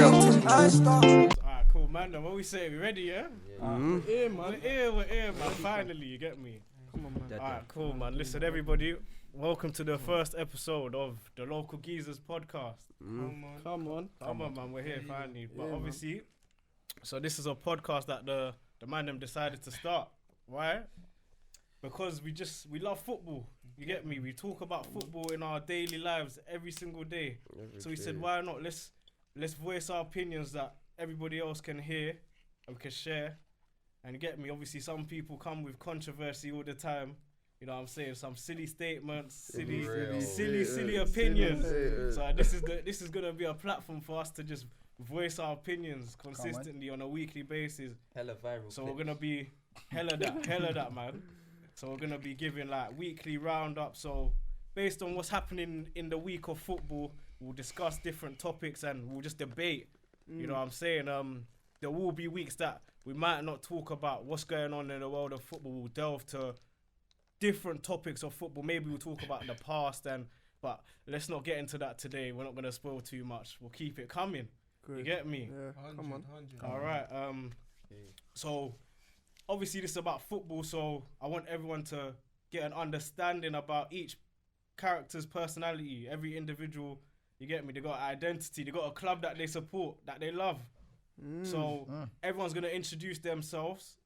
Alright, cool, man. Then what we say? We ready, yeah? We're here, man. Finally, you get me? Come on, man. Alright, cool, man. Listen, everybody. Welcome to the first episode of the Local Geezers podcast. Come on, man. We're here finally. But obviously, so this is a podcast that the man them decided to start. Why? Because we love football. You get me? We talk about football in our daily lives every single day. So we said, why not? Let's voice our opinions that everybody else can hear and we can share. And you get me? Obviously, some people come with controversy all the time. You know what I'm saying? Some silly statements, silly opinions. So this is gonna be a platform for us to just voice our opinions consistently on a weekly basis. Hella viral. So we're gonna be hella that, man. So we're gonna be giving like weekly roundup. So based on what's happening in the week of football, we'll discuss different topics and we'll just debate. You know what I'm saying? There will be weeks that we might not talk about what's going on in the world of football. We'll delve to different topics of football. Maybe we'll talk about the past, but let's not get into that today. We're not gonna spoil too much. We'll keep it coming. Good. You get me? Yeah. 100, Come on. 100. All right. So obviously this is about football. So I want everyone to get an understanding about each character's personality. Every individual. You get me? They got an identity. They got a club that they support, that they love. So everyone's gonna introduce themselves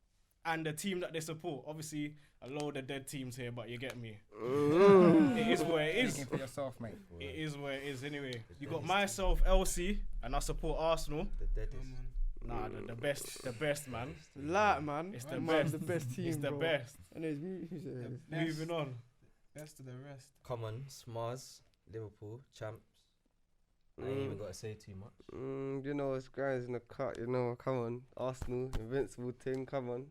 and the team that they support. Obviously, a load of dead teams here, but you get me. It is where it is. Speaking for yourself, mate. It is where it is. Anyway, you got myself, Elsie, and I support Arsenal. The deadest. Nah, the best, man. Light, man. It's the Man's best. the best team, It's the bro. best. And it's music. Moving on. Best of the rest. Come on, Smars, Liverpool, champs. I ain't even got to say too much. You know, it's guys in the cut, you know, come on. Arsenal, invincible thing, come on.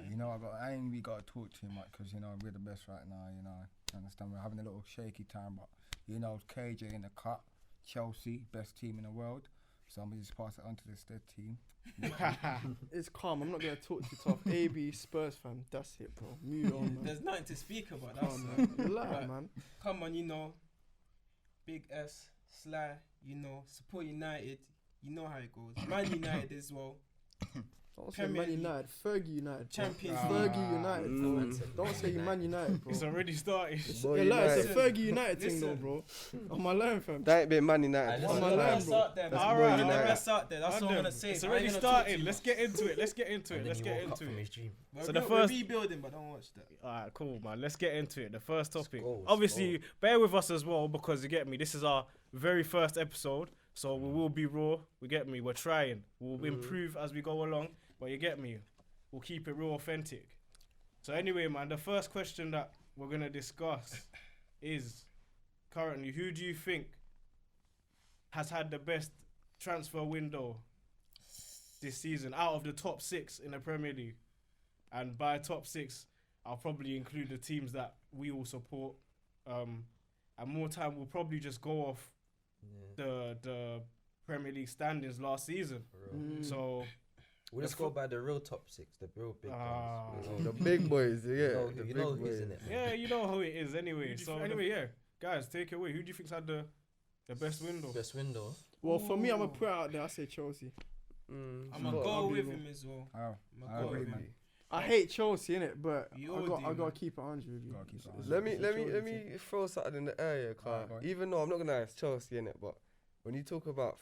You know, I ain't really got to talk too much because, you know, we're the best right now, you know. I understand we're having a little shaky time, but, you know, KJ in the cut, Chelsea, best team in the world. So I'm going to just pass it on to this dead team. It's calm. I'm not going to talk too tough. AB, Spurs fan. That's it, bro. Move on, man. There's nothing to speak about. Come on, man. Relax, man. Come on, you know. Big S, Sly, you know. Support United. You know how it goes. Man United as well. Don't say Premier Man League. United. Fergie United. Champions Fergie United, bro. Don't say Man United, bro. It's already started. Boy, Yeah, like, it's a United. Fergie United thing, though, bro. On my line, fam. That ain't been Man United. On my line, Let's bro. start there. That's All Boy right, United. Let's start there. That's all I'm going to say. It's I ain't already gonna talk started. too Let's much. get into it. Let's get into And it. then Let's he get woke up into from it. his dream. So We're the first. rebuilding, but don't watch that. Alright, cool, man. Let's get into it. The first topic. Goals, Obviously, bear with us as well because you get me. This is our very first episode, so we will be raw. We get me. We're trying. We'll improve as we go along, but you get me. We'll keep it real authentic. So anyway, man, the first question that we're gonna discuss is currently who do you think has had the best transfer window this season out of the top 6 in the Premier League? And by top 6, I'll probably include the teams that we all support. And more time, we'll probably just go off the Premier League standings last season. So We'll just go by the real top 6, the real big ones. The big boys, yeah. You know the big who's boys. in it. Man. yeah, you know how it is anyway. So anyway, yeah, guys, take it away. Who do you think's had the best window? Best window. Well, for me, I'm going to put it out there. I say Chelsea. I'm going to go with him as well. I agree, man. I hate Chelsea, innit? But You I all got do, to man. keep it 100 with you. Gotta keep it 100. Let me throw something in the air, car. Alright, Even though I'm not gonna lie, it's Chelsea in it, but when you talk about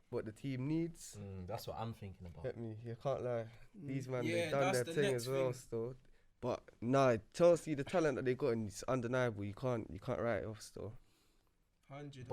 what the team needs, That's what I'm thinking about. get me, you can't lie. These man, Yeah, they've done that's their the thing next as well, thing. still. But nah, Chelsea, the talent that they got is undeniable. You can't write it off, still. 100.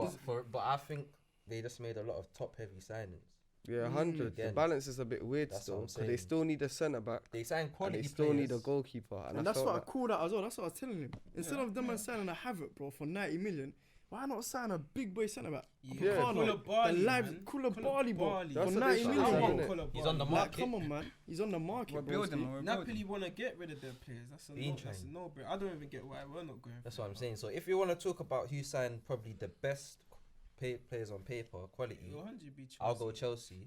But I think they just made a lot of top heavy signings. Yeah, 100. The Again. balance is a bit weird That's still, what I'm because they saying. still need a centre back They signed and quality they still need a players. goalkeeper. And I that's felt what I that- called out as well. That's what I was telling him. Instead of them man signing a Havoc, bro, for 90 million, why not sign a big boy centre back? Yeah. Koulibaly, The lives, man. Koulibaly, bro. Koulibaly. For That's what 90 they million, should I have bro. want done, innit? Koulibaly. He's on the Like, market. come on, man. He's on the market, We're bro. building, Steve. man. We're Napoli building. want to get rid of their players. That's a They ain't no-brainer. I don't even get why we're not going. That's what I'm saying. So if you want to talk about who signed probably the best players on paper, quality, You'll 100 be Chelsea. I'll go Chelsea.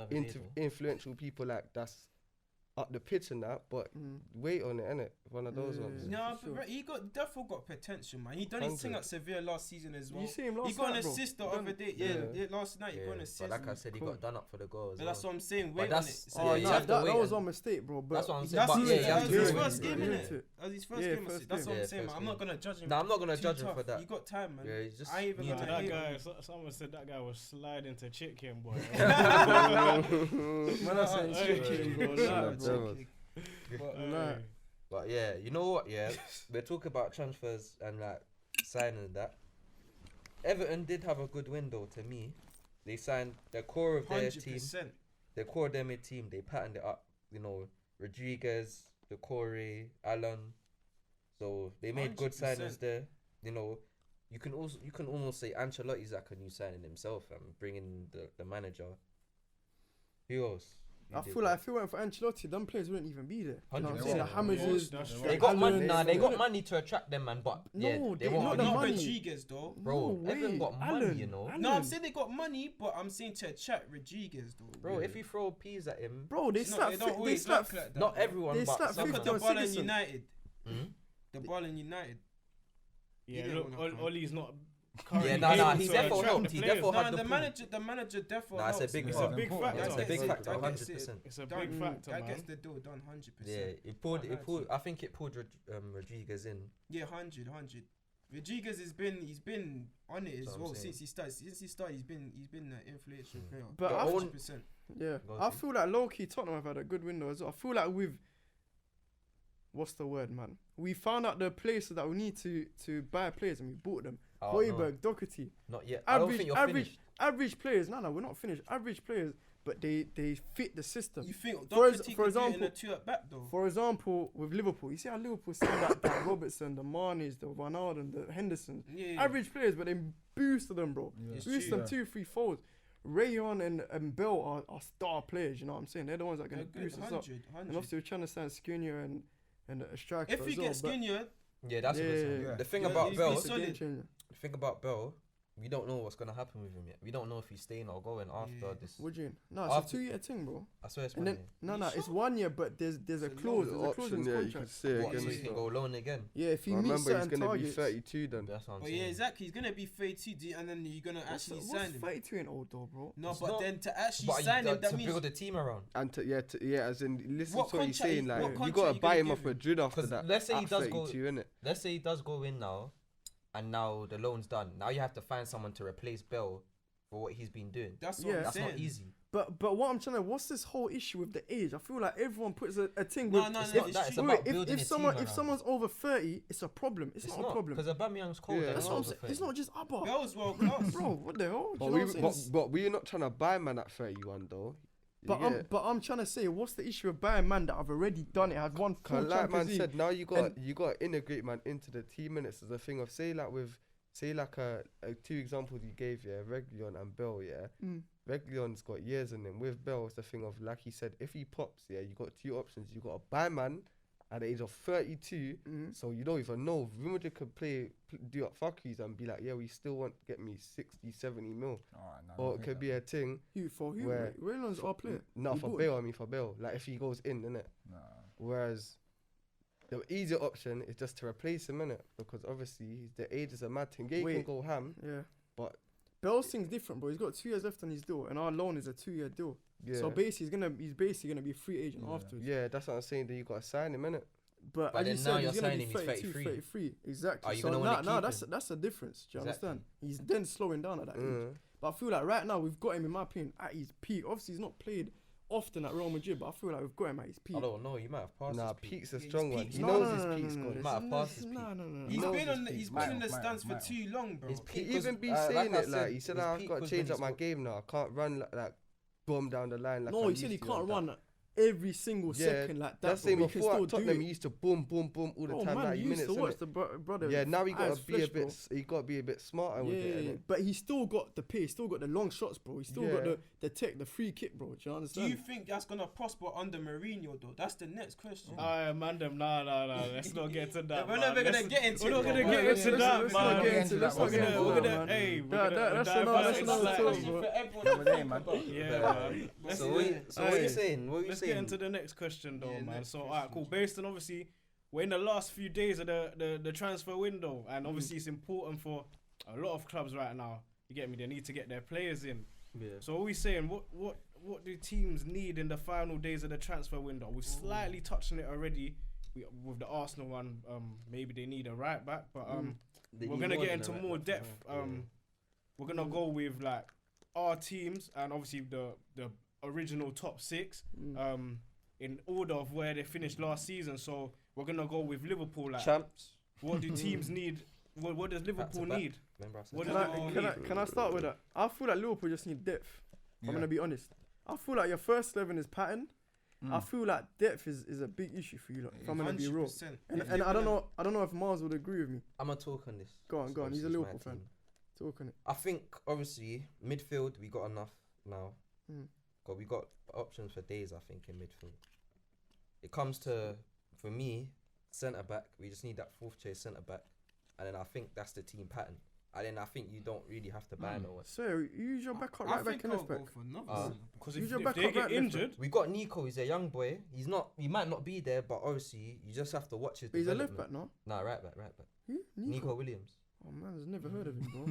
other people. influential people like that's up the pitch and that, but wait on it, innit? One of those ones. No, for sure. but he definitely got potential, man. He done his thing 100. at Sevilla last season as well. You see him last He got an night, bro. assist the He other done- day. Yeah, last night he got an But assist. like I said, he got done up for the goal as But well. that's what I'm saying. But Wait on it. that's- So yeah, Oh, you nah, have to that wait was and- our mistake, bro. But That's what I'm saying. That's But his, yeah, you have that's to his wait. first game, He's innit? into it. That's his first Yeah, game. first That's what game. I'm saying, Yeah, man. I'm first not gonna judge him. No, I'm not gonna Too judge him tough. for that. You got time, man. Yeah, he's just. I ain't even need gonna to- That hate guy, him. someone said that guy was sliding to chicken, boy. Man, that's saying Hey. chicken, bro. Nah, Nah, bro. But, Nah. But yeah, you know what? Yeah, we're talking about transfers and like signing that. Everton did have a good window to me. They signed the core of their team. 100%. The core of their team. They patterned it up. You know, Rodriguez, Decore, Allen. So they made good 100%. signings there. You know, you can almost say Ancelotti's like a new signing himself and bringing the manager. Who else? I feel like if it weren't for Ancelotti, them players wouldn't even be there. You know what I'm 100%. saying? The Hammers, That's true. They got money. Allen, Nah, they got yeah. money to attract them, man. But yeah, No, they they- won't. not the Not money. Rodriguez, though. Bro, No Everton way. got money, Allen, you know. Allen. No, I'm saying they got money, but I'm saying to chat Rodriguez, though. Bro, if you throw peas at him, Bro, they It's not- slap. they don't They always slap. work like that, not bro. everyone, They but slap some Look of at fifty the them. on ball in Sigurdsson. United. Hmm? The ball in United. Yeah, didn't look, wanna come. Ollie's not. Yeah, currently nah, able he to therefore attract helped. the He players. therefore No, had the pull. manager definitely Nah, it's a helps, big man. It's a big That's factor. a big Gets it- factor, that gets 100%. It's a done. big factor, That gets man. the deal done, 100%. Yeah, it pulled. I think it pulled Rodriguez in. Yeah, 100. Rodriguez he's been on it That's as what I'm well saying. since he started. He's been an influential player. But The I, own- 100%. yeah, Go I on, feel like low key Tottenham have had a good window as well. I feel like what's the word, man? We found out the places that we need to buy players and we bought them. Oh, Hoiberg, Doherty. Not yet. I don't Average, think you're average, finished. average players. No, we're not finished. Average players, but they fit the system. You think For Doherty for could do it in example- a two at back though? For example, with Liverpool, you see how Liverpool signed that Robertson, the Manes, the Wijnaldum, the Henderson. Yeah. Average players, but they boosted them, bro. Yeah. It's Boost true. them 2-3 folds. Rayon and Bell are star players, you know what I'm saying? They're the ones that are They're going to good, boost us up. 100. And obviously, we're trying to sign Skinner and a striker If as you well. get Skinner, Yeah, that's what Yeah, it's yeah, saying. yeah. The thing Yeah, about he's Bell, been It's a game solid. changer. the thing about Bell, we don't know what's gonna happen with him yet. We don't know if he's staying or going after Yeah. this. What do you mean? No, it's After- a 2-year thing, bro. I swear it's And money. then, no, You it's sure? 1 year, but there's a It's a clause. loan. There's a clause in his yeah, you can contract. say What, again. so he and can stuff. go loan again. Yeah, if he I meets remember, he's certain going to be targets. 32 then. That's what I'm but saying. yeah, exactly. He's gonna be 32, and then you're gonna actually What's sign him. 32 ain't old though, bro? No, It's but not- then to actually But sign him, to that means build a team around. And as in, listen What to what he's contract saying. you- Like, what you contract got to you buy gonna him give off a him? drid after 'Cause that. let's say he at does go- 32, innit? Let's say he does go in now, and now the loan's done. Now you have to find someone to replace Bell for what he's been doing. that's what Yeah. I'm That's saying. not easy. But what I'm trying to, what's this whole issue with the age? I feel like everyone puts a thing No, with. no, It's no, not it's that. It's true. about Wait, building if a someone team if around someone's over 30, it's a problem. It's not a problem. because Aubameyang's cold. Yeah. and That's he's what I'm over saying. 30. It's not just Abba. Bell's world class. Bro, what the hell? Do But you know what I'm saying? but we're not trying to buy man at 31 though. You But get it? I'm trying to say, what's the issue of buying man that I've already done it? Has won full 'Cause like man Champions League. said, now you got to integrate man into the team, and it's the thing of say like two examples you gave, yeah, Reguilon and Bell, yeah. Mm. Reguilon's got years in him. With Bell, it's the thing of like he said, if he pops, yeah, you got two options. You got to buy man at the age of 32, Mm. so you don't even know. Real Madrid could do up fuckeries and be like, yeah, we still want to get me 60, 70 mil, Alright, nah, I or don't it think could that. be a thing. Who? Where- Raylan's our player. Not We for bought Bale, him. I mean for Bale. Like if he goes in, innit? Nah. Whereas the easier option is just to replace him, innit? Because obviously the age is a mad thing. Yeah, he can Wait. go ham, Yeah. but Bell's thing's different, bro. He's got 2 years left on his deal, and our loan is a 2-year deal. yeah. So basically, he's basically gonna be a free agent Yeah. afterwards. Yeah, that's what I'm saying. Then you got to sign him, innit? But But as you then now said, you're he's gonna signing be him, he's 32, 33. 33. Exactly. Are you So gonna wanna now keep him? that's a difference. Do you Exactly. understand? He's then slowing down at that age. Mm. But I feel like right now we've got him, in my opinion, at his peak. Obviously, he's not played often at Real Madrid, but I feel like we've got him at his peak. I don't know. You might have passed. Nah, his peak. peak's a Yeah, strong his one. peak's He No, knows no, his no, no, peak's no, gone. no, Might have no, passed his peak. no, no. He's knows been his on. peak. He's Might been in the have, stands might for have. too long, bro. His He peak even was- be like saying I it like said, he said, his I've peak got to was change when up he my scored- game now. I can't run like bomb down the line. Like No, I he said he used to can't like that. run every single Yeah, second like that. That's But same he can before still at do Tottenham. it. He used to boom all the Oh time, man, 90 you used minutes. to watch innit? the brother. Yeah, now he got eyes to be a flesh, bit. bro. He got to be a bit smarter with Yeah, it. yeah, innit? but he still got the pace, still got the long shots, bro. He still got Yeah. the tech, the free kick, bro. Do you Do understand? you think that's gonna prosper under Mourinho though? That's the next question. Alright, man, them. Nah. Let's not get to that. We're man. never gonna Let's- get into We're not it, gonna bro. get Let's into that, let's not man. get into Let's that. not We're get gonna, into we're that, gonna, man. Hey, we're That- gonna that's divert another it talk, slightly. bro. For everyone Another day, man. Yeah, man. So what you Hey. saying? What you Let's saying? get into the next question though, Yeah, man. next So, question, alright, cool. Based on obviously, we're in the last few days of the transfer window, and obviously it's important for a lot of clubs right now. You get me? They need to get their players in. Yeah. So, what are we saying? What do teams need in the final days of the transfer window? We've slightly touched on it already with the Arsenal one. Maybe they need a right back, but we're gonna get into more depth. We're gonna go with like our teams and obviously the original top 6 in order of where they finished last season. So we're gonna go with Liverpool. Like, Champs. what do teams need? What does Liverpool need? What does Liverpool need? Can I start with that? I feel like Liverpool just need depth. I'm gonna be honest. I feel like your first 11 is pattern. I feel like depth is a big issue for you. Like, if I'm gonna be real, and I don't know if Mars would agree with me. I'm gonna talk on this. Go on. He's a Liverpool fan. Talk on it. I think obviously midfield we got enough now. We got options for days. I think in midfield. It comes to, for me, centre back. We just need that fourth choice centre back, and then I think that's the team pattern. And then I think you don't really have to buy no one. So use your backup right back and left back. Because Use if your they backup get right injured, We got Nico. He's a young boy. He might not be there, but obviously you just have to watch his. But he's a left development. back, no? Nah, right back. Who? Nico Williams. Oh man, I've never heard of him, bro.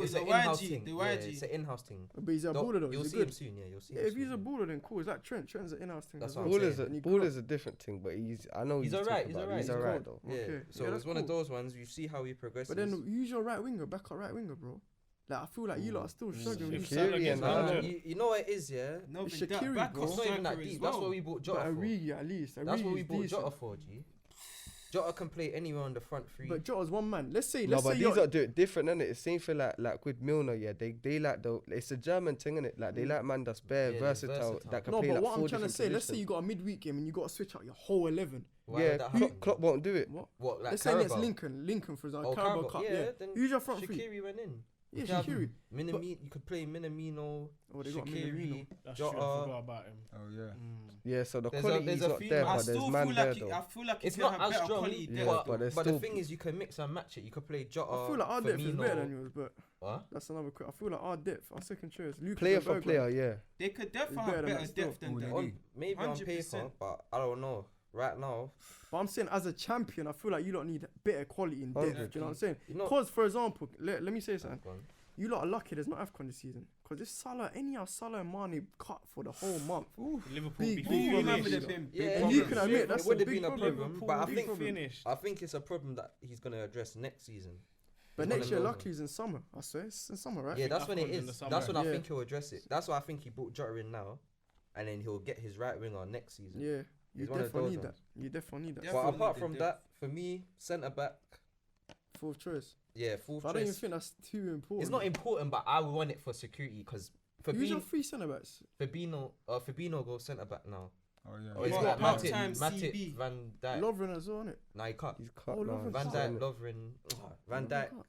It's the an in-house YG, thing. the Yeah, YG. it's an in-house thing. But he's a baller though. You'll He's see good. him soon. Yeah, you'll see. Yeah, him if he's soon. a baller, then cool. It's like Trent. Trent's an in-house thing. That's as what well. I'm Ball is saying. a ball is a different thing, but I know He's he's alright. He's He's alright though. Yeah. Okay. So Yeah, it's that's one of cool. those ones. You see how he progresses. But then use your right winger, backup right winger, bro. Like I feel like you lot are still struggling. If with Salah Shaqiri gets and all injured, that. You know what it is, yeah. No, It's but that Shaqiri, backup bro. It's not even that striker deep. as That's well. what we bought But Jota for. Origi at least. That's what we Origi's bought decent. Jota for, G. Jota can play anywhere on the front three. But Jota's one man. Let's say No, but these you're- are do it different, innit? It's same for like with Milner, yeah. They like it's a German thing, innit? Like they like man that's bare Yeah, they're versatile, versatile. that can No, play but like what I'm 4 trying to different say, let's say positions. you got a midweek game and you got to switch out your whole 11. Why Yeah, would that happen? Klopp won't do it. What, like Let's say next Carabao? Lincoln for example, Oh, Carabao Carabao. Cup. Yeah, Yeah, then use your front three. Shaqiri went in. Yeah, You could have Shaqiri. You could play Minamino, Oh, they got Minamino. Shaqiri, that's true. I Jota. forgot about him. Oh yeah. Yeah, so the There's quality's a not few- there, I but there's still man feel there like though. I feel like It's he's gonna not have as better strong, quality Yeah, depth. but there's but still the thing is, you can mix and match it. You could play Jota. I feel like our depth is better than Firmino. yours, but What? that's another quick. I feel like our depth, our second choice, Lucas Player and for Bergwijn. player, yeah. They could definitely better have than better that still. depth than Oh, that. they do. Maybe on 100%. paper, but I don't know. Right now, But I'm saying as a champion, I feel like you don't need better quality in depth. Do 100. you know what I'm saying? you know. Because, for example, let me say something. Go on. You lot are lucky there's not AFCON this season. Because if Salah and Mane cut for the whole month, Liverpool Big be problem. Remember finished. they've been Yeah, big and you problems. can admit that's it would a have big been a problem. problem, but I Big think problem. finished. I think it's a problem that he's gonna address next season. But It's one next of year, those lucky is in summer. I swear, it's in summer, right? Yeah, that's when it AFCON's in the is. summer. That's when I Yeah. think he'll address it. That's why I think he brought Jota in now, and then he'll get his right winger next season. Yeah, you He's one of definitely those need that. ones. You definitely need that. Yeah. But Definitely apart the from depth. that, for me, centre back, Fourth choice. yeah, fourth But I don't even choice. think that's too important. It's not important, but I want it for security because Use your three centre backs. Fabinho goes centre back now. Oh yeah. Or he's What, got part-time Matip, CB? Van Dijk. Lovren as well, innit? Nah, he can't. He's cut Oh, now. Lovren's Van cut. Dijk, Lovren, Van Lovren Dijk, cut.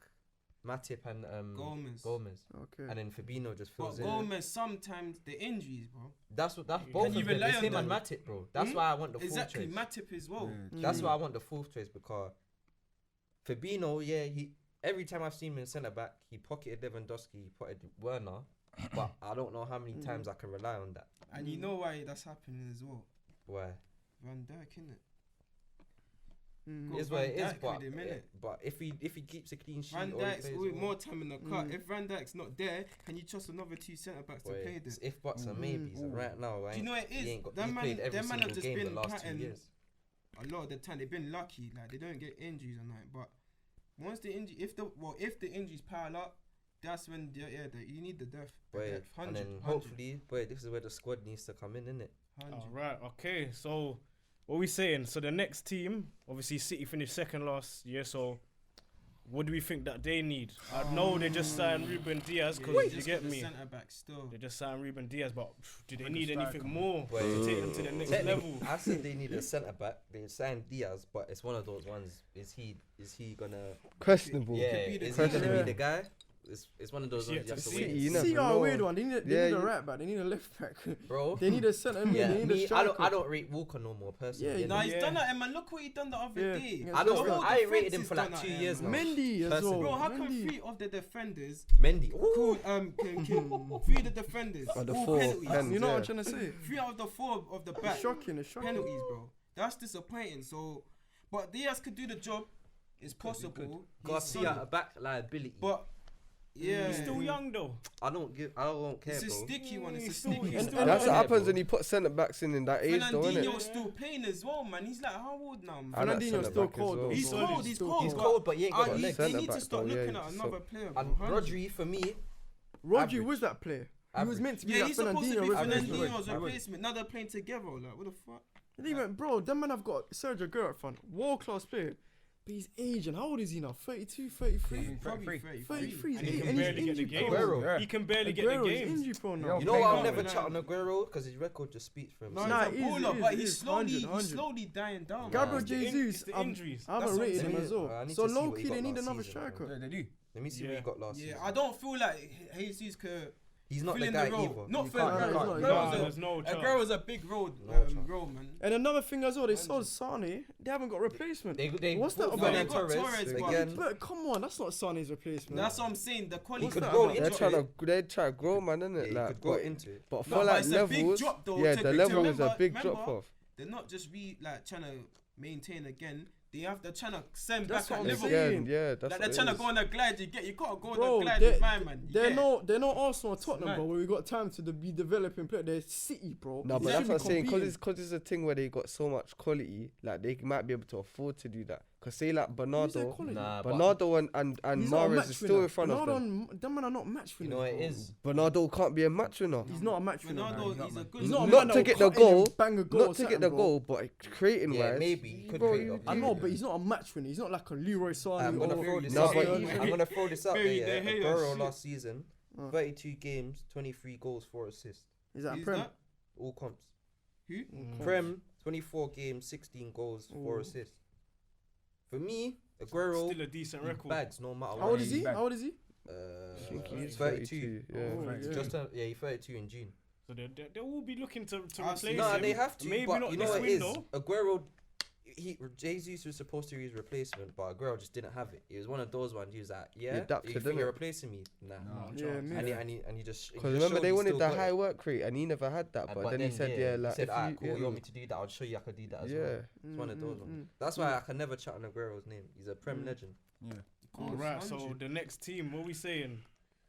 Matip, and Gomez. Gomez. Okay. And then Fabinho just But fills in. Gomez, sometimes the injuries, bro. That's Can both you of them. rely It's on him and them? Matip, bro. That's why I want the fourth Exactly, choice. Matip as well. That's why I want the fourth choice because Fabinho, yeah, he every time I've seen him in centre back, he pocketed Lewandowski, he pocketed Werner, but I don't know how many times I can rely on that. And you know why that's happening as well. Why? Van Dijk, innit? Mm. Go It's what it Van is, Dijk but with him, innit? but if he keeps a clean sheet, Van or he Dijk's plays with well, more time in the cut. Mm. If Van Dijk's not there, can you trust another two centre backs to boy, play it's there? if buts and maybes, and right now, Do you know what it is? He ain't got, Them he's man- played every them man have single just game the been last 2 patterned. years. A lot of the time they've been lucky, like they don't get injuries or nothing. But once the injury, if the injuries pile up, that's when you need the depth. Boy, and then hopefully, boy, this is where the squad needs to come in, innit? All right, okay. So, what are we saying? So the next team, obviously City finished second last year. So, what do we think that they need? I know they just signed Ruben Diaz because you get me. Centre back still. They just signed Ruben Diaz, but do they Like a need anything striker. more Boy, to take them to the next Technically, level? I said they need a centre back. They signed Diaz, but it's one of those ones. Is he gonna? Questionable. Yeah, be the is he gonna guy. be the guy? it's one of those ones you have to see, wait. you never See, a know. weird one. They need Yeah, a you- right back. They need a left back. Bro. They need a centre mid. Yeah, They need a me, striker. I don't rate Walker no more personally. Yeah, Nah, he's Yeah. done that, and man, look what he done the other Yeah, day. against I don't. Leicester. I ain't rated him defense for is like done 2 that, years now. man. Mendy as Personally. well. Bro, how come Mendy. 3 of the defenders Mendy. called three of the defenders Oh, the all 4 penalties? pens, You know what I'm yeah. trying to say? 3 out of the 4 of the back It's shocking. penalties, bro. That's disappointing. So, but Diaz could do the job. It's possible. He's Garcia solid. a back liability. But yeah, He's still young though. I don't care, it's a bro. sticky one. It's a He's still- sticky he's one. still- That's what Yeah, happens bro. when you put centre backs in that age, though, innit? Fernandinho's still playing as well, man. He's like how old now? Man? I like Fernandinho's centre still back as cold, well. though. He's Solid, cold. He's still cold. He's but cold, but he ain't got they the legs. they Centre need to back, start though, looking yeah, at he's another player. And bro. Rodri for me, Rodri Average. was that player. He was Average. meant to be Yeah, that he's supposed to be Fernandinho replacement. Fernandinho's replacement. Now they're playing together. Like what the fuck? And even, bro, them man have got Sergio Aguero up front, world class player, but he's aging. How old is he now? 32, 33. Probably 33. And he And can he's barely get the injury game. prone. Aguero. He can barely get the Aguero is games. injury prone Yo, now. You know what? I'll Playing never out, chat on man. Aguero because his record just speaks for No, himself. Nah, he's a he is, baller, he but is, he's slowly, 100. he's slowly dying down. Gabriel man. It's the Jesus, It's the I'm- injuries. I haven't That's what rated I'm him saying. as well. I need So to see low what he key, got they need last another season, striker. bro. Yeah, they do. Let me see what Yeah. he got last Yeah, season. I don't feel like Jesus could He's not fill the in guy the role. either. Not You for can't- Aguero. you can't- Aguero's there's no chance. Aguero's a big role, No chance. role man. And another thing as well, they sold Sane. They haven't got replacement. They What's that bought about? Ferran They got Torres, but- again. But come on, that's not Sane's replacement. That's what I'm saying. The quality What's could that grow about? into They're it. trying to grow, man, innit? Yeah, you Like, could grow into it. but for No, but like it's a big levels, drop, though, yeah, to- the to level is a remember- big drop remember, off. They're not just trying to maintain again. They're trying to send That's back at what I'm Liverpool. saying. Again, yeah, that's Like what they're it trying to is. go on a glide. You can't go on Bro, a glide they're- with my man. You They're get it? not Arsenal or Tottenham, mad. bro. Where we got time to be developing players. They're City, bro. No, They but should that's be what I'm saying. competing. Because it's a thing where they got so much quality, like they might be able to afford to do that. Because say like Who's their Bernardo, quality? Nah, but Bernardo and He's not a Mahrez match is still winner. in front of them. Bernardo, them men are not match you winners. know what it bro. is. Bernardo can't be a match winner. He's not a match winner. Ronaldo, man. he's a good. He's not a Not man to that get will the cut in and goal, bang a goal. Not or to get something, the bro. goal, but creating Yeah, wise, maybe he could bro, create you- up. I know, but he's not a match winner. He's not like a Leroy Sané. I'm gonna or- throw this No, out but there. he- I'm gonna throw this out there. Very Yeah, De Gea Aguero shit. last season, 32 games, 23 goals, 4 assists, Is that Who's Prem? that? all comps. Who? Mm. Prem, 24 games, 16 goals, 4 Ooh. assists. For me, Aguero Still a decent he record. bags no matter How what. old is he? back. How old is he? I think he's 32. 32. Yeah. Oh, yeah. Just he's 32 in June. So they will be looking to I'll replace see. No, him. they have to. Maybe but not you know this what it is? window. Aguero, Jesus was supposed to be his replacement, but Aguero just didn't have it. It was one of those ones. He was like, "Yeah, adapted, you think innit? you're replacing me? Nah." No. Yeah, chance. me. And he just. Because remember they wanted the high work rate and he never had that. But then he said, yeah, like he said, if "Alright, you, cool. yeah, You want me to do that? I'll show you I could do that as yeah. well." It's one of those ones. That's why I can never chat on Aguero's name. He's a Prem legend. Yeah. All right. So the next team, what we saying?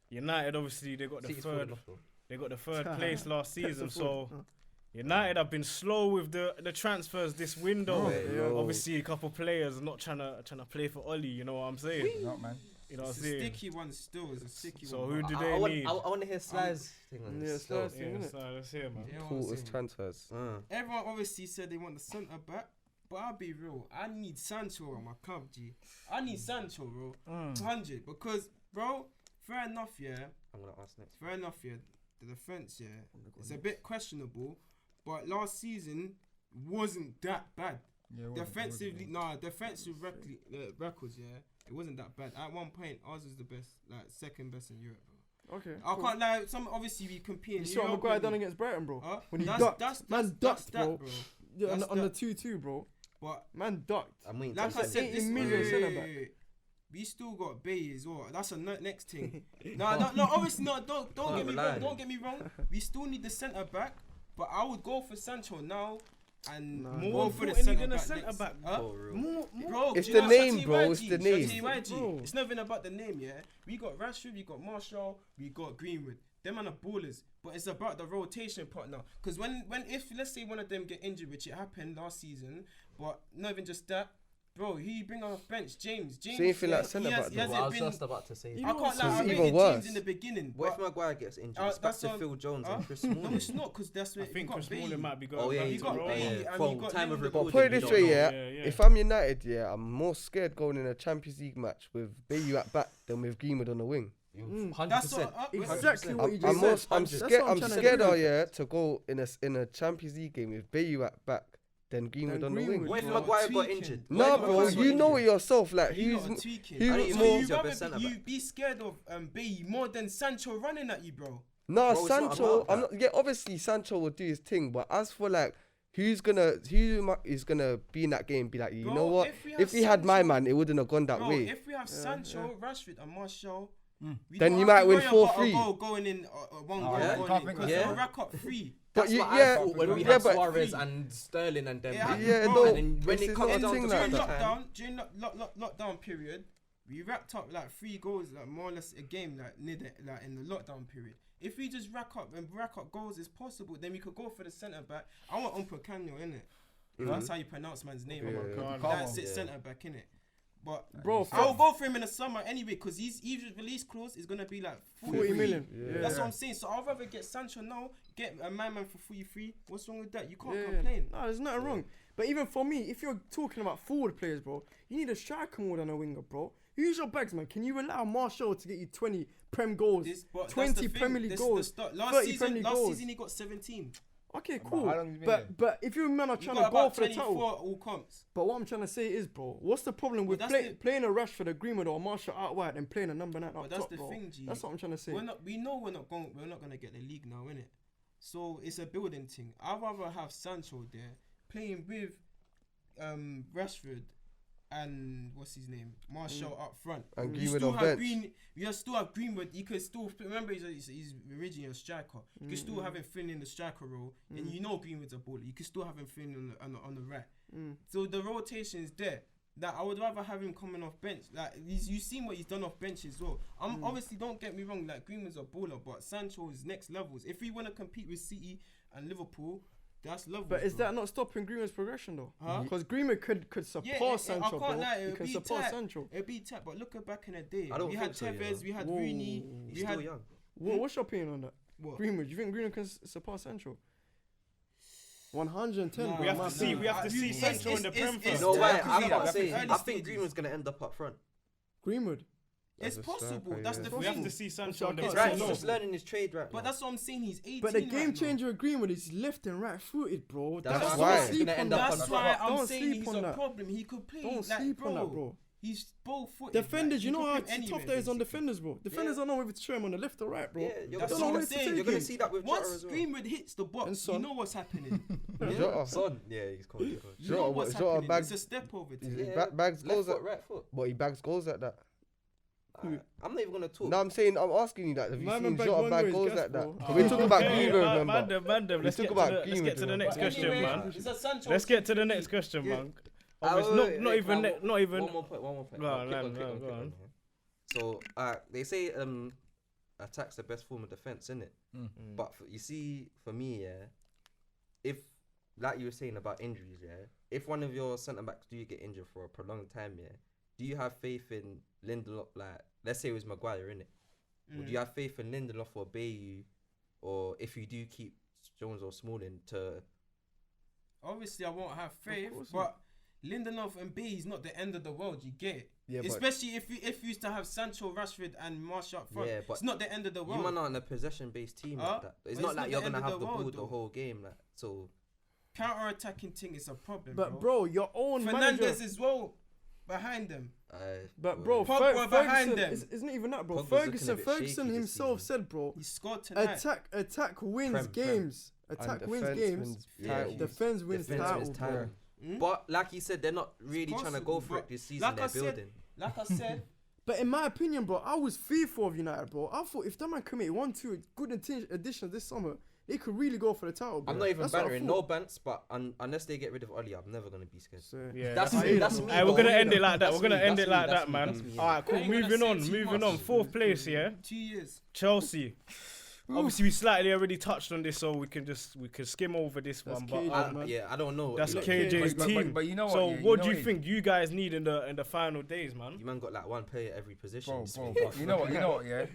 United, obviously, they got the City's third. falling off, though. They got the third place last season. That's a So fraud. United have been slow with the transfers this window. Yo. Obviously, a couple players not trying to play for Oli. You know what I'm saying? Not, man. You know what It's I'm a saying? sticky one still. It's a sticky So one. who but do I they want, need? I want to hear Sly's thing on Yeah, this. still. Sly's Yeah, innit? so let's hear, man. Yeah, what I'm Cool as saying. transfers. Everyone obviously said they want the centre back, but I'll be real. I need Sancho on my club, G. I need Sancho, bro. 100 because, bro. Fair enough, yeah. I'm gonna ask next. Fair enough, yeah. The defense, yeah, it's a bit questionable, but last season wasn't that bad. Yeah, it Defensively, wasn't. defensive records, yeah, it wasn't that bad. At one point, ours was the best, like second best in Europe, bro. Okay. I cool. can't lie. Some obviously we compete in You saw Europe. Maguire done against Brighton, bro. Huh? When he That's- ducked. that's- Man that's ducked, that, bro. bro. Yeah, That's on the that. 2-2, bro. But Man ducked. I'm waiting. like I to said, 80 this million centre-back. we still got Bay as well. That's a next thing. no, obviously no. Don't Can't get me rely wrong. on Don't him. get me wrong. We still need the centre back, but I would go for Sancho now and More go for the important than centre a back. centre next. back. Huh? For real. Bro, It's do you the know name, Shati bro, YG? it's the name. Shati YG. Bro. It's nothing about the name, yeah. We got Rashford, we got Marshall, we got Greenwood. Them are the ballers, but it's about the rotation part now. Because if let's say one of them get injured, which it happened last season, but not even just that, bro. He bring off bench James. Same thing like centre back, He though. hasn't Well, I was been. just about to say. You I know can't what's lie. I even rated worse? James in the beginning. What if but- Maguire gets injured? It's back that's to on- Phil Jones huh? and Chris No, Smalling. it's not because that's where I think he got Chris Smalling Bailey. might be going Oh, yeah, back he to got the Bailey role. and From he got time of Lindelof. recording, Put it we this don't way, know. yeah. Yeah. If I'm United, yeah, I'm more scared going in a Champions League match with Bayu at back than with Greenwood on the wing. 100%. That's what. Exactly what you I'm, just I'm said. scared. That's what I'm trying to scared, do. oh yeah, to go in a Champions League game with Bayu at back then Greenwood on the Greenwood. wing. What if You're Maguire got tweaking. injured? No, What if bro, Maguire got you know injured? it yourself. Like You who's lot are tweaking. who I was need So more? He's you your rather best centre-back. you be scared of Bailly more than Sancho running at you, bro. No, Bro, it's not Sancho. about I'm that. not. Yeah, obviously Sancho will do his thing, but as for like who is gonna be in that game? Be like, you Bro, know what? if If we we have had my Sancho- man, it wouldn't have gone that Bro, way. if we have Sancho, Rashford, and Martial, we Then don't you have might to win worry about a 4-3. goal going in, one goal yeah, going can't in, think because like they'll that. rack up 3. But That's you, what I yeah, thought when we yeah, had but Suarez and Sterling and them. Yeah, yeah, bro, no, and then when this it is comes not a down thing to like during that. time, during lockdown period, we racked up like 3 goals, like more or less a game, like near the, like in the lockdown period. If we just rack up goals, it's possible. Then we could go for the centre back. I want Umpracano, innit? If that's how you pronounce man's name. Yeah. That's it, Yeah. centre back, innit? But Bro, I'll go for him in the summer anyway, because his release clause is gonna be like 40 million. Yeah. That's what I'm saying. So I'd rather get Sancho now, get a man for 43. What's wrong with that? You can't Yeah. complain. No, there's nothing wrong. But even for me, if you're talking about forward players, bro, you need a striker more than a winger, bro. Use your bags, man. Can you allow Martial to get you 20 Prem goals, But that's 20 the thing. Premier League This goals, is the start. Last 30 Premier League last goals? season he got 17. Okay, But cool. how long has he been But if you men are He trying got to go about for the 24 title, all comps. but what I'm trying to say is, bro, what's the problem with that's the- playing a Rashford, a Greenwood, or a Martial out wide and playing a number 9 But up that's top, the bro? thing, G. That's what I'm trying to say. We know we're not gonna get the league now, innit? So it's a building thing. I'd rather have Sancho there playing with Rashford and what's his name, Martial up front. And You Greenwood still on have bench. You still have Greenwood. You can still remember he's originally a striker. You can still have him filling in the striker role, and you know Greenwood's a baller. You can still have him filling on the right. So the rotation is there. That I would rather have him coming off bench. Like you've seen what he's done off bench as well. Obviously, don't get me wrong. Like Greenwood's a baller, but Sancho is next levels. If we want to compete with City and Liverpool, that's levels. But is bro. that not stopping Greenwood's progression though? Huh? Because Greenwood could surpass I Sancho, can't bro. lie, He it'll can be surpass tight. Sancho. It'd be tight, but look at back in the day. I don't we had think so, Tevez, yeah. we had Whoa. Rooney, He's we had still young. What's your opinion on that? what? Greenwood, you think Greenwood can surpass Sancho? 110. Nah, bro, We have my to see. opinion. We have to see It's- Sancho in the it's- Prem it's- first. You know why? Yeah, I'm yeah, not yeah. saying. Early I think stages. Greenwood's gonna end up up front. Greenwood. It's As a possible. striker, That's yeah. the We have thing. to see Sancho Sancho in the can't Right, Prem he's no. just learning his trade right But now. that's what I'm saying. He's 18. But the right game now. changer with Greenwood is left and right footed, bro. That's Don't why. sleep He's gonna on end that. up That's on why top. I'm Don't saying sleep he's on a that. problem. He could play. Don't like, sleep on that, bro. He's both-footed. Defenders, like, you know could how play anywhere, tough that is on basically. defenders, bro. Defenders don't know whether to show him on the left or right, bro. Yeah, you're That's gonna what see I'm that- saying. You're gonna see that with Jota Once as well. Greenwood hits the And box, you Son. know what's happening. Jota. Son. Yeah, he's called. You know Jota- what's Jota happening. bags- It's a step over to He you. bags goals Left at, foot, right foot. but he bags goals at that. I'm not even gonna talk. No, I'm asking you that. Have you My man seen bagged Jota one bag goal, goals he's at gas, that? bro. Can we talk about Okay, Greenwood, man, remember? man, let's talk get about to Greenwood, the remember. next question, Anyway, man. it's a Sancho Let's get to the thing. next question, Yeah. man. Wait, Obviously, wait, not wait, even, wait, not even. One more point. Go on, Quick one, go quick on, one, go quick on. one, yeah. So they say attack's the best form of defense, isn't it? But you see, for me, yeah, if like you were saying about injuries, yeah, if one of your centre backs do get injured for a prolonged time, yeah, do you have faith in Lindelof? Like, let's say it was Maguire, innit? Would you have faith in Lindelof or Bayu, or if you do keep Jones or Smalling to? Obviously, I won't have faith, course but Lindelof and B is not the end of the world. You get it. Yeah, but Especially if you used to have Sancho, Rashford, and Martial up front. Yeah, but it's not the end of the you world. man are on a possession-based team Huh? like that. It's But not it's like not you're the end gonna of have the the world, ball the though. whole game. Like, so Counter-attacking thing is a problem, But bro, your own Fernandez manager. as well behind them. But bro, Pogba behind Ferguson them. isn't even that, bro. Pogba's looking a Ferguson bit Ferguson shaky this himself season. said, bro, He scored tonight. attack wins Prem. games. and Attack wins defence games. wins Yeah, titles. Defense wins Defense title, wins bro. title. Hmm? But like you said, they're not really trying to go possible, for it but this season. like They're I said- building. Like I said, But in my opinion, bro, I was fearful of United, bro. I thought if that man could make 1-2 good additions this summer, they could really go for the title, bro. I'm not even That's what I bantering, thought. no bants, but unless they get rid of Oli, I'm never gonna be scared. So, Yeah, That's that's me, it. that's me, Alright, we're bro. gonna end it like that. That's We're gonna me, end that's it me, like that's that, me, man. that's me, yeah. Alright, cool. I ain't gonna Moving say on, too moving much. on. Fourth place, yeah. 2 years. Chelsea. Obviously, we slightly already touched on this, so we can skim over this That's one. KJ, But man. Yeah, I don't know. that's Look, KJ's but- team. but you know what, So, yeah, you what know do you what, think you guys need in the final days, man? You man got like one player every position. Bro, It's bro, rough. you know what, yeah.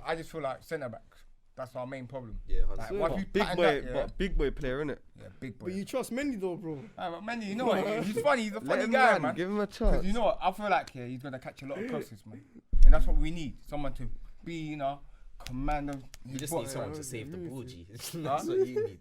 I just feel like centre backs. That's our main problem. Yeah, Like, 100%. once we Big pattern boy, that, yeah, but big boy player, innit? yeah, big boy. But you trust Mendy though, bro. But man, you know what? He's funny. He's a Let funny him guy, run, man. give him a Because chance. you know what? I feel like he's gonna catch a lot of crosses, man. And that's what we need. Someone to be, command of. You just what- need someone to save the ball, G. Huh? That's what you need.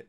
it.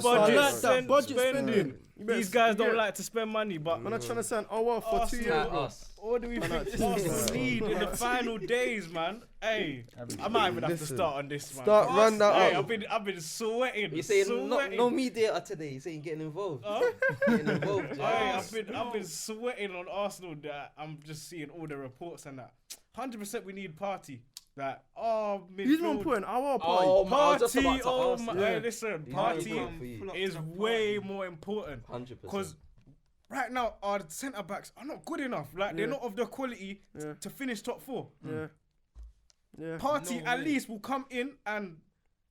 budget spending. These guys don't like to spend money, but I'm not trying to sound for 2 years. What do we think Arsenal need in the final days, man? Hey, I might even have to start on this, man. Run that Hey, up. I've been sweating. You saying no media today? You saying getting involved? Getting involved. Hey, I've been sweating on Arsenal. That I'm just seeing all the reports and that. 100% we need Partey. Like, He's one point. Our party. Oh, my, I was just Party, about to oh ask my, that. hey, listen, Yeah, party you can't feel it. is way more important. 100%. Because right now, our centre backs are not good enough. Like, they're not of the quality to finish top 4. Yeah. Party at least will come in and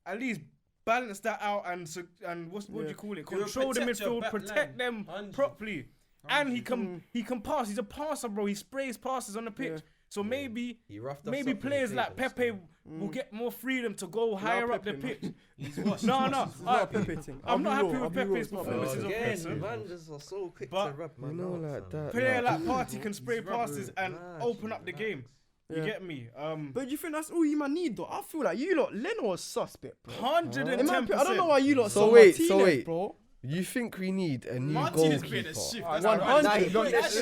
at least balance that out and what do you call it? He'll Control the protect your midfield, back protect line. them 100. properly. And he can pass. He's a passer, bro. He sprays passes on the pitch. So maybe He roughed us maybe up in the players like tables, Pepe man. will get more freedom to go higher up the Pepe, pitch. He's washed. No. It's not Pepe thing. I'm not happy I'll with be real, Pepe's it's not performances Pepe. of Again, person. man, just are so quick But- to rub, man. You know, out, like fam. that. Player Nah, like Party can spray passes and open up the game. You Yeah. get me? But do you think that's all you man need though? I feel like you lot, Leno was suspect, bro. 110%. I don't know why you lot So saw wait, Martinez, bro. You think we need a new Martinez playing a goalkeeper? shift. 100. That's You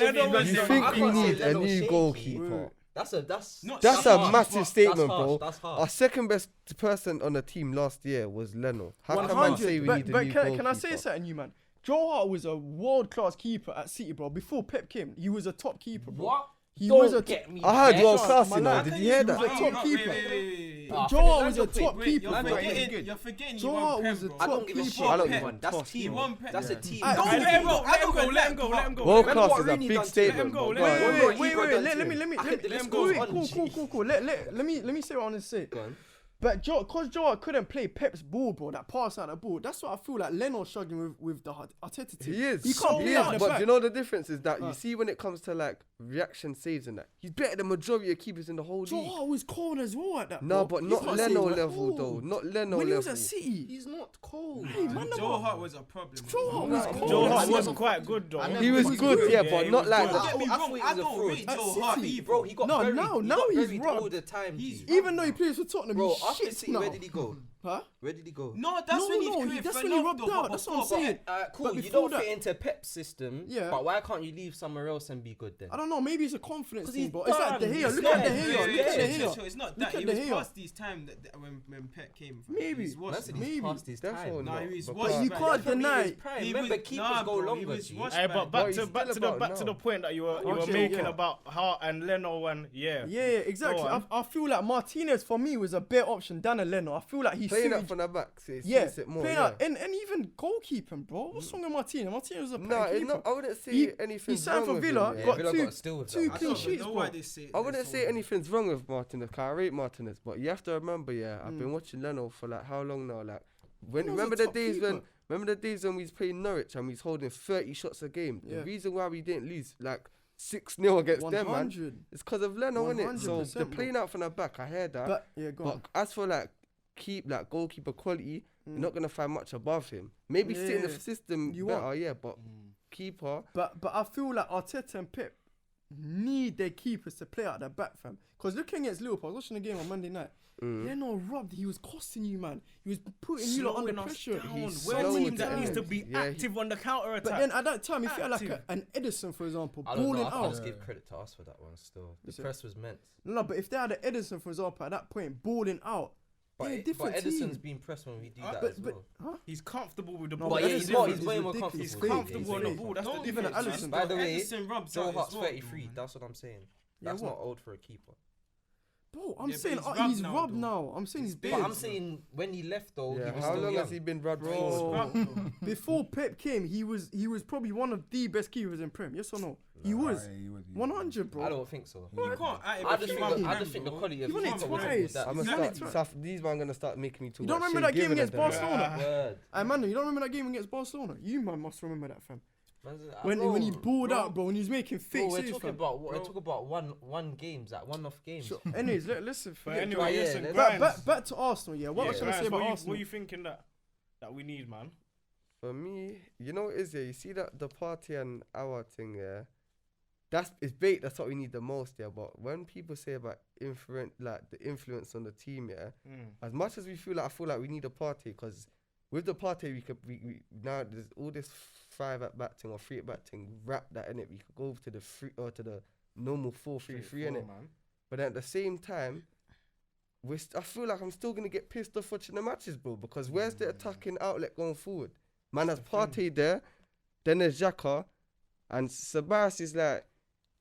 You think we need a new goalkeeper? That's That's a harsh. massive statement, harsh, bro. that's harsh. Our second best person on the team last year was Leno. How can man 100. say we But, need a but new can I say goalkeeper? something, you man? Joe Hart was a world class keeper at City, bro. Before Pep came, he was a top keeper, bro. What? He Don't was a get me. I heard vexed. world class, my you know. man. Did you hear He was that? a top keeper. Ah, Joe finish, Hart land was your a quick. top Wait, keeper, you're bro. forgetting- You're forgetting Joe he won Hart Prem, was a bro. I don't top give a keeper. shit. I don't He give won. a That's toss, team. He won Prem. That's a team. I- Don't I- let him go. Let him go. Let him go. Let him go. World Remember class what is a Rooney big done to him? statement. Let him go, bro. let him go. Go on. Let me I could- let's wait, go wait, on, cool. Let me say what I want to say. Go on. But because Joe couldn't play Pep's ball, bro, that pass out the ball. That's what I feel like Leno's struggling with the Arteta team. He is. He can't play out the But back. you know the difference is that you see when it comes to like reaction saves and that, he's better than majority of keepers in the whole Joe league. Hart was cold as well at that. No, bro. but You not can't say he Leno was level cold. though. Not Leno When he was level. at City, He's not cold. hey, man, Joe Hart was a problem. Joe Hart was cold. Joe at Hart City. was quite good though. He was good, yeah, Yeah, but he not was like good. that. Don't get me I wrong, thought he I was a don't fraud. rate At Joe Hart City, either. Bro, he got No, buried. now He got he's buried rubbed. all the time. He's G. Even though he plays for Tottenham, Bro, he's after shit City, now. where did he go? Huh? Where did he go? No, that's when he cleared that's for when he enough rubbed though, out. but That's what I'm before saying. Cool, But you before don't that- fit into Pep's system, Yeah. but why can't you leave somewhere else and be good then? I don't know. Maybe it's a confidence 'Cause thing, he's bro. It's like done. De Gea. He's Look at De dead. Gea. Yeah, Look at De yeah, Gea. It's not Look that. at He De was Gea. past his time when Pep came. Maybe. He's washed. Man said man. he's Maybe. past his That's time. all Nah, not. he was But washed. you man. can't He was deny- prime. Remember, was- keepers nah, go bro, longer, He was G. washed, Hey, man. but But back he's to still about the now. point that you were Okay, making yeah. about Hart and Leno and Yeah, exactly. Go on. I feel like Martinez for me was a better option than a Leno. I feel like he Playing suited. up from the back, so it Yeah, suits it more. playing Yeah. out and even goalkeeping, bro. What's wrong with Martinez? Martinez was a No, better it's keeper. not. I wouldn't say He- anything. he signed for Villa, Yeah, got Villa two- got still with two that. I clean don't sheets, know bro. why they say. I wouldn't say anything's wrong with Martinez. 'Cause I rate Martinez, but you have to remember, I've been watching Leno for like how long now? Like, when Leno's remember a the top days keeper. when we was playing Norwich and we was holding 30 shots a game. Yeah. The reason why we didn't lose like 6-0 against them, man, 100. it's because of Leno, innit? So 100%, they're playing out from the back. I heard that. But yeah, go on. But as for like goalkeeper quality, you're not gonna find much above him. Maybe sit in the Yeah. system You better, won't. yeah. But keeper, But I feel like Arteta and Pep need their keepers to play out their back, fam. Because looking against Liverpool, I was watching the game on Monday night. Leno robbed. He was costing you, man. He was putting you lot under pressure. We're a slowed team that down. needs to be Yeah, active on the counter But attack. then at that time, if you had like Active. an Edison, for example, I don't balling know. I out. just give credit to us for that one still. The Listen. press was meant. No, but if they had an Edison, for example, at that point, balling out, they're a But different Edison's team. been pressed when we do that But as well. huh? He's comfortable with the No, ball. but But yeah, Edison he's more. is He's way more ridiculous. comfortable. He's fake. comfortable on the fake. ball. That's the Don't even difference. Alisson. man. By the way, Edison rubs Joe out Hart's as well, 33. man. That's what I'm saying. Yeah, That's what? not old for a keeper. Bro, I'm Yeah, but saying he's rubbed he's now, rubbed though. now. I'm saying he's big. big. But I'm saying when he left though, yeah. he was How still long young. has he been rubbed Bro. for? Rubbed, though. Before Pep came, he was probably one of the best keepers in Prem. Yes or no? He was. He was. 100, bro. I don't think so. You can't add him I if just you think want the, I Prem, just think the bro. quality of He won it keeper wasn't twice. that. I'm He's gonna done it start. twice. These man gonna start making me too. You don't remember that game against Barcelona? Word. Hey, man, you don't remember that game against Barcelona? You man must remember that, fam. Man's- When he bro, balled bro. out, bro, and he was making Bro, fake we're saves, talking fam. about one games, like one-off games. Sure. Anyways, listen. But forget anyway, yeah, listen, let's- Grimes. back to Arsenal, yeah. What Yeah, was I going to say Grimes, about what Arsenal? you thinking that we need, man? For me, you know what it is, yeah. You see that the party and our thing, yeah. It's bait. That's what we need the most, yeah. But when people say about the influence on the team, yeah. As much as I feel like we need a party, because with the party we now there's all this 5 at back thing or 3 at back thing. Wrap that in it. We could go over to the 3 or to the normal 4-3-3 in it. man. But at the same time, I feel like I'm still gonna get pissed off watching the matches, bro. Because where's the attacking outlet going forward? Man has Partey there, then there's Xhaka, and Sabas is like,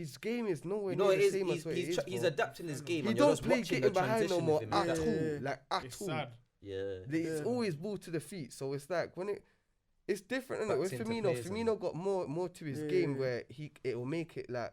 his game is nowhere You know, near it the is. same as what it is. He's bro. adapting his game. He and you're don't just play watching getting the behind no transition more of him. at Yeah, all. yeah, yeah. Like at It's all. sad. Yeah. It's always ball to the feet. So it's like when it's different, isn't it? Backs With into Firmino, players, Firmino got more to his Yeah, game yeah. where it will make it like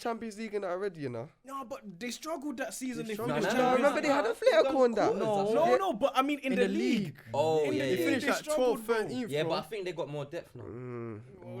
Champions League in that already, you know. No, but they struggled that season. They struggled. finished No, I Champions remember they had a flare on that. No, but I mean in the league. Oh, In yeah, the They league, finished they like 12th, struggled, bro. 13th. Yeah, bro. but I think they got more depth now. Well,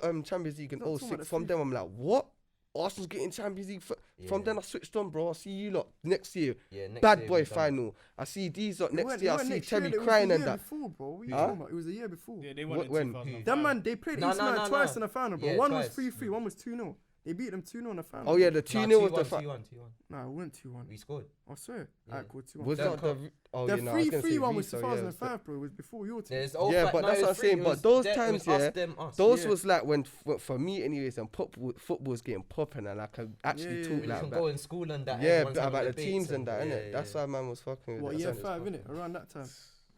got Champions League in Not talking 06. about From the them, I'm like, what? Arsenal's getting Champions League. From then, I switched on, bro. I see you lot next year. Yeah, next Bad year boy we done. final. I see these lot It next weren't- year. it I weren't see next year, Terry it was crying the and year that. before, bro. What are you Huh? talking about? It was the year before. Yeah, they won in When? 2005. Them man, they played No, East no, United no, twice no. in the final, bro. Yeah, One twice. was 3-3, one was 2-0. They beat them 2-0 in the final. Oh yeah, the 2-0 was the 2-1. Nah, it went 2-1. We scored. I swear. Yeah. Alright, cool, 2-1. Was That that the? Oh, The yeah, no, I was gonna say 3-3 was Vito, 2005, bro. It was before your team. Yeah, but that's what I'm saying. But those times, yeah, those Yeah. was like when for me, anyways, and football's getting popping, and I can actually Yeah, talk yeah, You like can that. go in school and that. Yeah, everyone's but having about the debates teams and that, yeah, innit? That's why man was fucking with What, it. year That's why 5, it's innit? Around that time.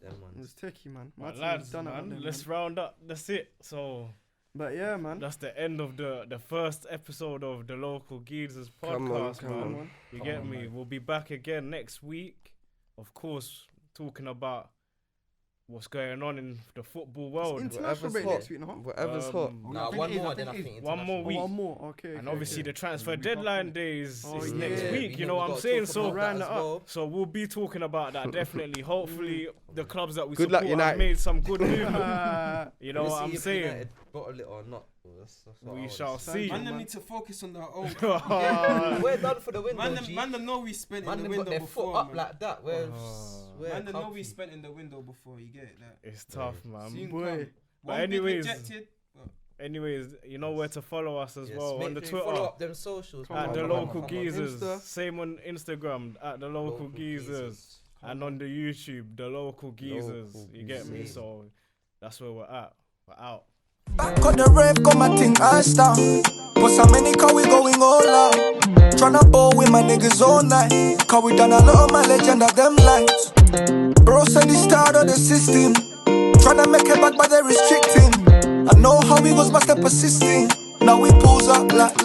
Them It ones. was techie, man. My But team lads, was done out man, there, let's man. round up. That's it. So But yeah, man. that's the end of the first episode of the Local Geezers Come on, podcast, come man. on. You Come get on, me? man. We'll be back again next week. Of course, talking about what's going on in the football world. International break hot. next week, no? Whatever's hot. Nah, one more, then I think one more international. week. One more, okay. And okay, obviously okay. the transfer Week deadline after. day is Oh, next yeah. week. We You know know we what I'm gotta saying? talk So about that round as it up. well. So we'll be talking about that definitely. Hopefully the clubs that we Good luck, support have United. made some good movement. You know We'll what see I'm if saying? United bottle it or not. That's what I We would shall say. see. Man, them man. need to focus on their own. We're done for the window, Man, G. them know we spent Man, in the them got window their foot before, up man. like that. We're Man, them know we comfy. spent in the window before. You get it? Like, It's tough, man. soon boy. come. But One big anyways, rejected. Anyways, you know where to follow us as Yes, well make on the sure you Twitter. Follow up them socials. Come At on, the come Local on. Geezers. Insta. Same on Instagram at the Local Geezers. And on the YouTube, the Local Geezers. Local You get me? Geezers. So that's where we're at. We're out. I got the rave, got my thing iced down. But so many car we going all out. Tryna ball with my niggas all night. Cause we done a lot of mileage under them lights. Bro said he started of the system. Tryna make it back but they restricting. I know how we was but they persisting. Now we pulls up like